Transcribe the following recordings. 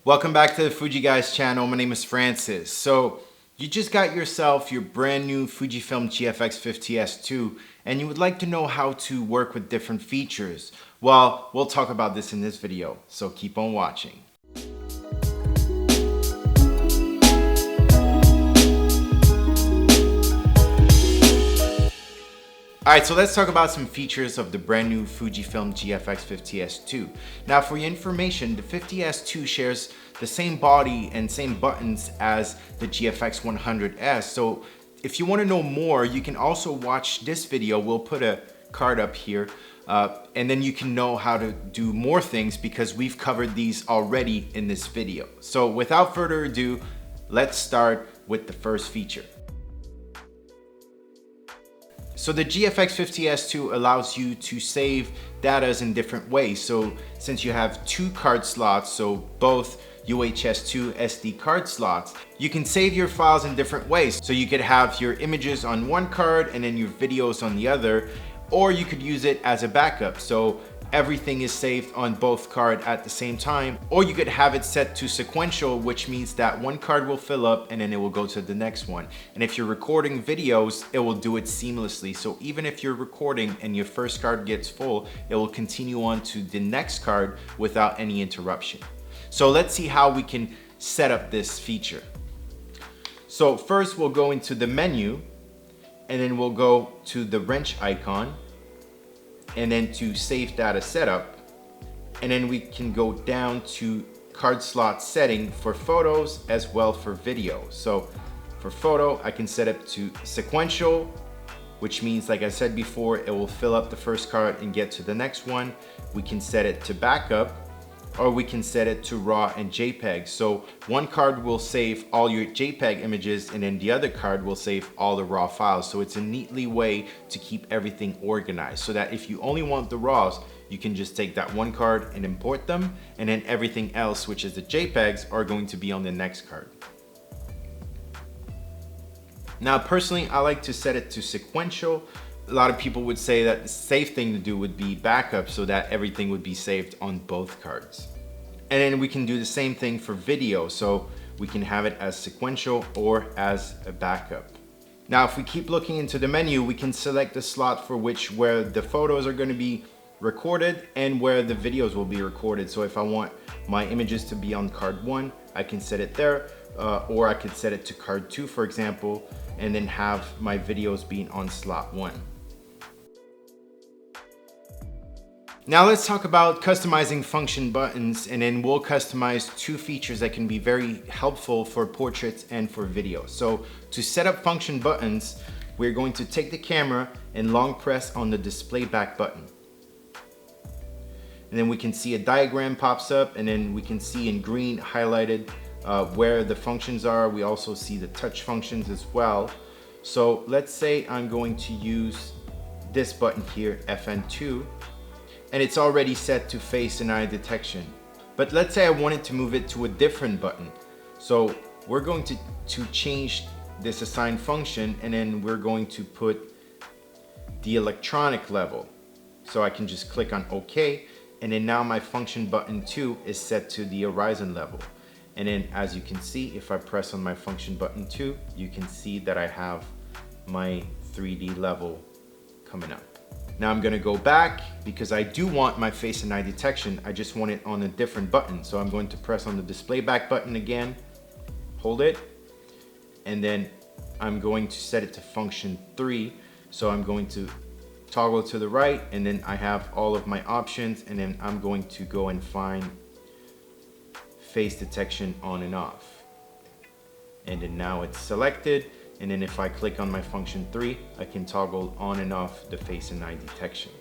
Welcome back to the Fuji Guy's channel. My name is Francis. So you just got yourself your brand new Fujifilm GFX50S II and you would like to know how to work with different features. Well, we'll talk about this in this video, so keep on watching. Alright, so let's talk about some features of the brand new Fujifilm GFX50S II. Now for your information, the 50S II shares the same body and same buttons as the GFX100S. So if you want to know more, you can also watch this video. We'll put a card up here and then you can know how to do more things because we've covered these already in this video. So without further ado, let's start with the first feature. So the GFX50S II allows you to save data in different ways. So since you have two card slots, so both UHS-2 SD card slots, you can save your files in different ways. So you could have your images on one card and then your videos on the other, or you could use it as a backup. So everything is saved on both cards at the same time, or you could have it set to sequential, which means that one card will fill up and then it will go to the next one. And if you're recording videos, it will do it seamlessly. So even if you're recording and your first card gets full, it will continue on to the next card without any interruption. So let's see how we can set up this feature. So first we'll go into the menu and then we'll go to the wrench icon and then to save data setup, and then we can go down to card slot setting for photos as well for video. So for photo, I can set it to sequential, which means, like I said before, it will fill up the first card and get to the next one. We can set it to backup, or we can set it to RAW and JPEG. So one card will save all your JPEG images and then the other card will save all the RAW files. So it's a neatly way to keep everything organized so that if you only want the RAWs, you can just take that one card and import them, and then everything else, which is the JPEGs, are going to be on the next card. Now personally, I like to set it to sequential. A lot of people would say that the safe thing to do would be backup so that everything would be saved on both cards. And then we can do the same thing for video. So we can have it as sequential or as a backup. Now, if we keep looking into the menu, we can select the slot for where the photos are going to be recorded and where the videos will be recorded. So if I want my images to be on card 1, I can set it there, or I could set it to card 2, for example, and then have my videos being on slot 1. Now let's talk about customizing function buttons, and then we'll customize two features that can be very helpful for portraits and for video. So to set up function buttons, we're going to take the camera and long press on the display back button. And then we can see a diagram pops up, and then we can see in green highlighted where the functions are. We also see the touch functions as well. So let's say I'm going to use this button here, FN2. And it's already set to face and eye detection. But let's say I wanted to move it to a different button. So we're going to change this assign function, and then we're going to put the electronic level. So I can just click on OK, and then now my function button 2 is set to the horizon level. And then as you can see, if I press on my function button 2, you can see that I have my 3D level coming up. Now I'm gonna go back because I do want my face and eye detection. I just want it on a different button. So I'm going to press on the display back button again, hold it, and then I'm going to set it to function 3. So I'm going to toggle to the right, and then I have all of my options, and then I'm going to go and find face detection on and off. And then now it's selected. And then if I click on my function 3, I can toggle on and off the face and eye detection.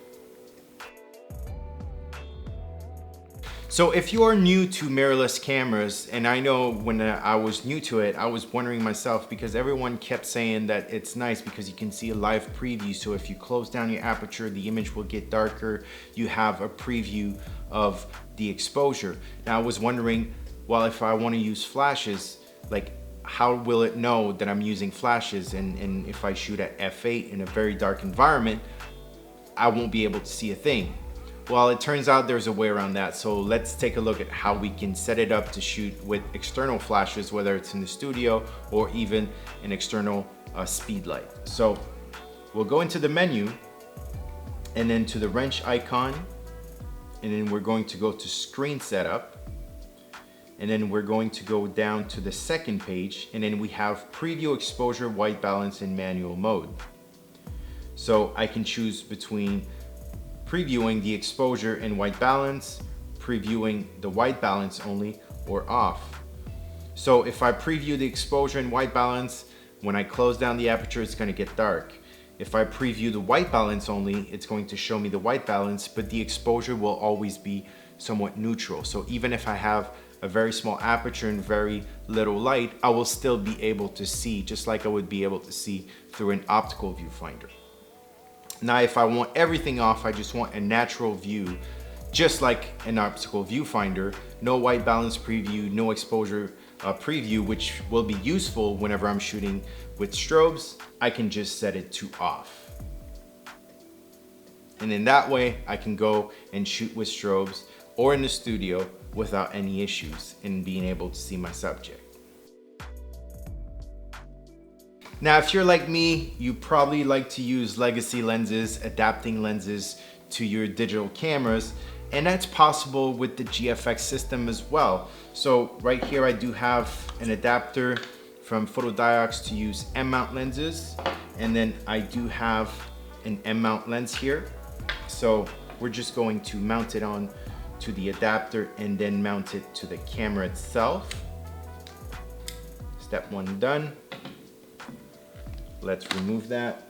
So if you are new to mirrorless cameras, and I know when I was new to it, I was wondering myself because everyone kept saying that it's nice because you can see a live preview. So if you close down your aperture, the image will get darker. You have a preview of the exposure. Now I was wondering, well, if I want to use flashes, like how will it know that I'm using flashes? And if I shoot at f8 in a very dark environment, I won't be able to see a thing. Well, it turns out there's a way around that. So let's take a look at how we can set it up to shoot with external flashes, whether it's in the studio or even an external speed light. So we'll go into the menu and then to the wrench icon, and then we're going to go to screen setup, and then we're going to go down to the second page, and then we have preview, exposure, white balance, and manual mode. So I can choose between previewing the exposure and white balance, previewing the white balance only, or off. So if I preview the exposure and white balance, when I close down the aperture, it's gonna get dark. If I preview the white balance only, it's going to show me the white balance, but the exposure will always be somewhat neutral. So even if I have a very small aperture and very little light, I will still be able to see, just like I would be able to see through an optical viewfinder. Now, if I want everything off, I just want a natural view, just like an optical viewfinder, no white balance preview, no exposure preview, which will be useful whenever I'm shooting with strobes, I can just set it to off. And in that way, I can go and shoot with strobes or in the studio without any issues in being able to see my subject. Now, if you're like me, you probably like to use legacy lenses, adapting lenses to your digital cameras, and that's possible with the GFX system as well. So right here, I do have an adapter from Photodiox to use M-mount lenses, and then I do have an M-mount lens here. So we're just going to mount it on to the adapter and then mount it to the camera itself. Step one done. Let's remove that,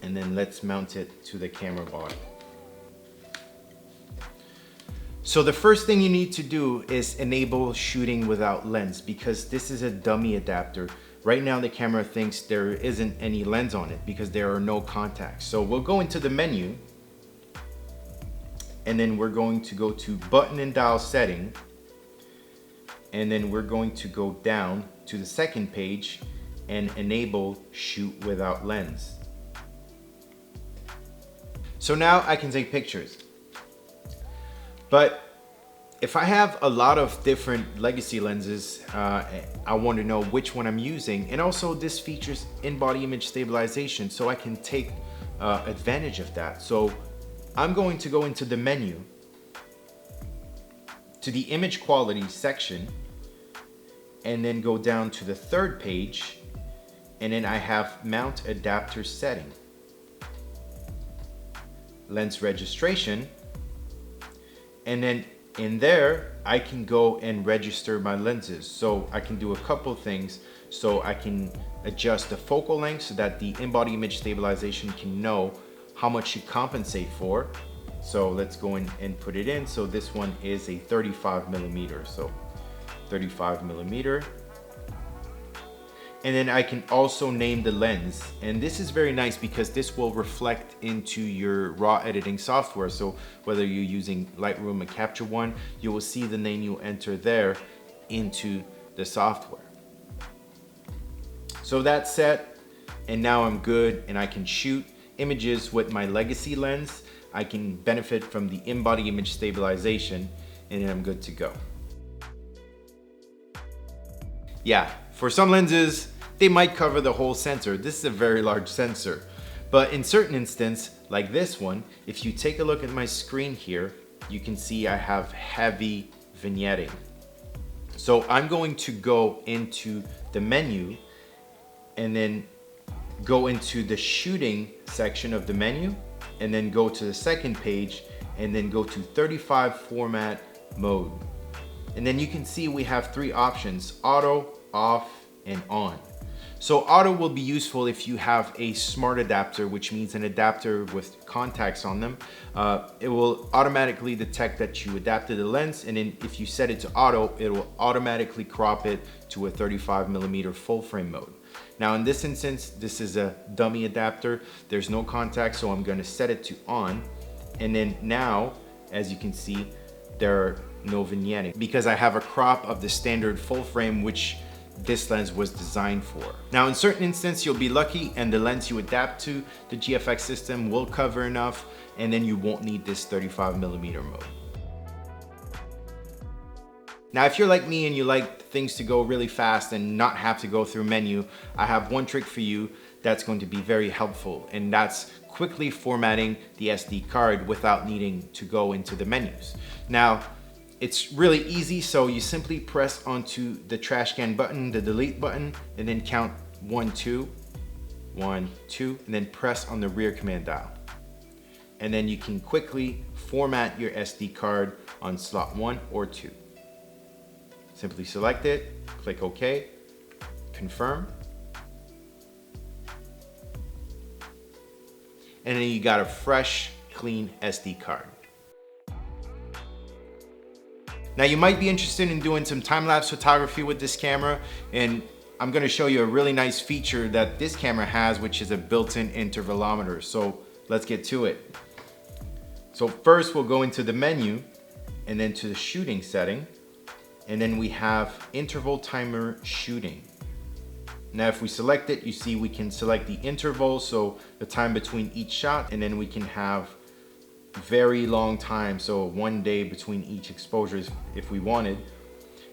and then let's mount it to the camera body. So the first thing you need to do is enable shooting without lens, because this is a dummy adapter. Right now the camera thinks there isn't any lens on it because there are no contacts. So we'll go into the menu, and then we're going to go to button and dial setting, and then we're going to go down to the second page and enable shoot without lens. So now I can take pictures. But if I have a lot of different legacy lenses, I want to know which one I'm using. And also this features in-body image stabilization, so I can take advantage of that. So I'm going to go into the menu, to the image quality section, and then go down to the third page, and then I have mount adapter setting, lens registration, and then in there I can go and register my lenses. So I can do a couple things. So I can adjust the focal length so that the in-body image stabilization can know how much to compensate for. So let's go in and put it in. So this one is a 35mm, so 35mm. And then I can also name the lens. And this is very nice because this will reflect into your raw editing software. So whether you're using Lightroom or Capture One, you will see the name you enter there into the software. So that's set, and now I'm good, and I can shoot images with my legacy lens. I can benefit from the in-body image stabilization, and then I'm good to go. Yeah, for some lenses, they might cover the whole sensor. This is a very large sensor. But in certain instances, like this one, if you take a look at my screen here, you can see I have heavy vignetting. So I'm going to go into the menu and then go into the shooting section of the menu, and then go to the second page and then go to 35 format mode. And then you can see we have three options: auto, off, and on. So auto will be useful if you have a smart adapter, which means an adapter with contacts on them. It will automatically detect that you adapted the lens, and then if you set it to auto, it will automatically crop it to a 35mm full frame mode. Now in this instance, this is a dummy adapter. There's no contact, so I'm going to set it to on. And then now, as you can see, there are no vignetting because I have a crop of the standard full frame, which this lens was designed for. Now in certain instances, you'll be lucky and the lens you adapt to the GFX system will cover enough and then you won't need this 35mm mode. Now, if you're like me and you like things to go really fast and not have to go through menu, I have one trick for you that's going to be very helpful, and that's quickly formatting the SD card without needing to go into the menus. Now, it's really easy, so you simply press onto the trash can button, the delete button, and then count 1, 2, 1, 2, and then press on the rear command dial. And then you can quickly format your SD card on slot 1 or 2. Simply select it, click OK, confirm, and then you got a fresh, clean SD card. Now you might be interested in doing some time-lapse photography with this camera, and I'm going to show you a really nice feature that this camera has, which is a built-in intervalometer. So let's get to it. So first we'll go into the menu and then to the shooting setting. And then we have interval timer shooting. Now if we select it, you see we can select the interval, so the time between each shot, and then we can have very long time, so 1 day between each exposures if we wanted.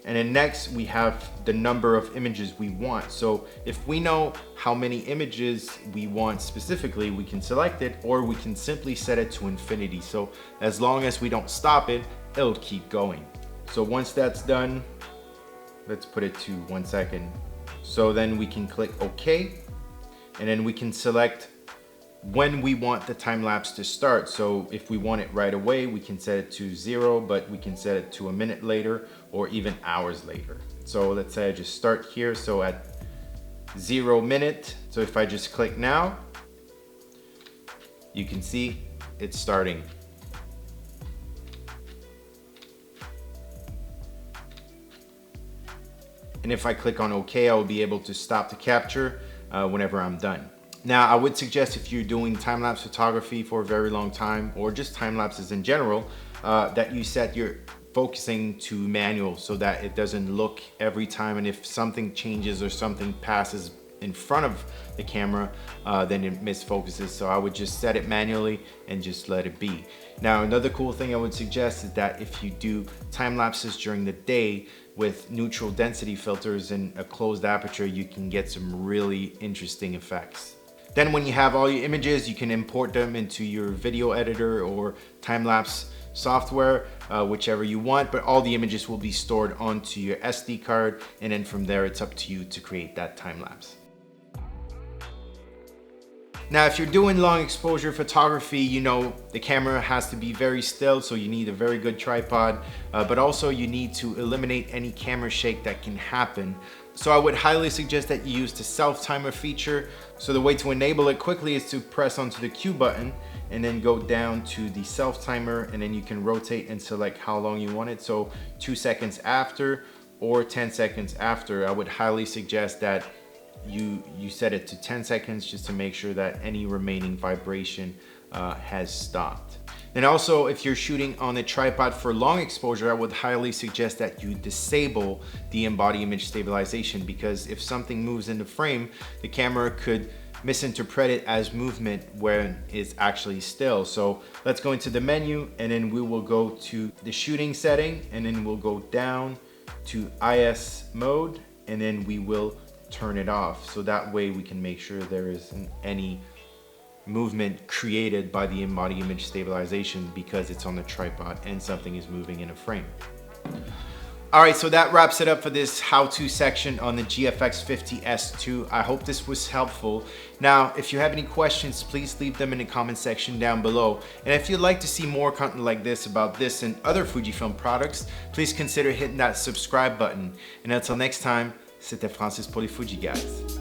And then next we have the number of images we want. So if we know how many images we want specifically, we can select it, or we can simply set it to infinity. So as long as we don't stop it, it'll keep going. So once that's done, let's put it to 1 second. So then we can click OK, and then we can select when we want the time lapse to start. So if we want it right away, we can set it to 0, but we can set it to a minute later or even hours later. So let's say I just start here, so at 0 minute. So if I just click now, you can see it's starting. And if I click on OK, I will be able to stop the capture whenever I'm done. Now, I would suggest if you're doing time-lapse photography for a very long time, or just time lapses in general, that you set your focusing to manual so that it doesn't look every time, and if something changes or something passes in front of the camera, then it misfocuses. So I would just set it manually and just let it be. Now, another cool thing I would suggest is that if you do time lapses during the day with neutral density filters and a closed aperture, you can get some really interesting effects. Then when you have all your images, you can import them into your video editor or time-lapse software, whichever you want, but all the images will be stored onto your SD card, and then from there it's up to you to create that time-lapse. Now, if you're doing long exposure photography, you know the camera has to be very still, so you need a very good tripod, but also you need to eliminate any camera shake that can happen. So I would highly suggest that you use the self-timer feature. So the way to enable it quickly is to press onto the Q button and then go down to the self-timer, and then you can rotate and select how long you want it. So 2 seconds after or 10 seconds after. I would highly suggest that you set it to 10 seconds just to make sure that any remaining vibration has stopped. And also, if you're shooting on a tripod for long exposure, I would highly suggest that you disable the in-body image stabilization, because if something moves in the frame, the camera could misinterpret it as movement when it's actually still. So let's go into the menu, and then we will go to the shooting setting, and then we'll go down to IS mode, and then we will turn it off. So that way we can make sure there isn't any movement created by the in-body image stabilization because it's on the tripod and something is moving in a frame. All right, so that wraps it up for this how-to section on the GFX50S II. I hope this was helpful. Now, if you have any questions, please leave them in the comment section down below. And if you'd like to see more content like this about this and other Fujifilm products, please consider hitting that subscribe button. And until next time, c'était Francis pour les Fuji Guys.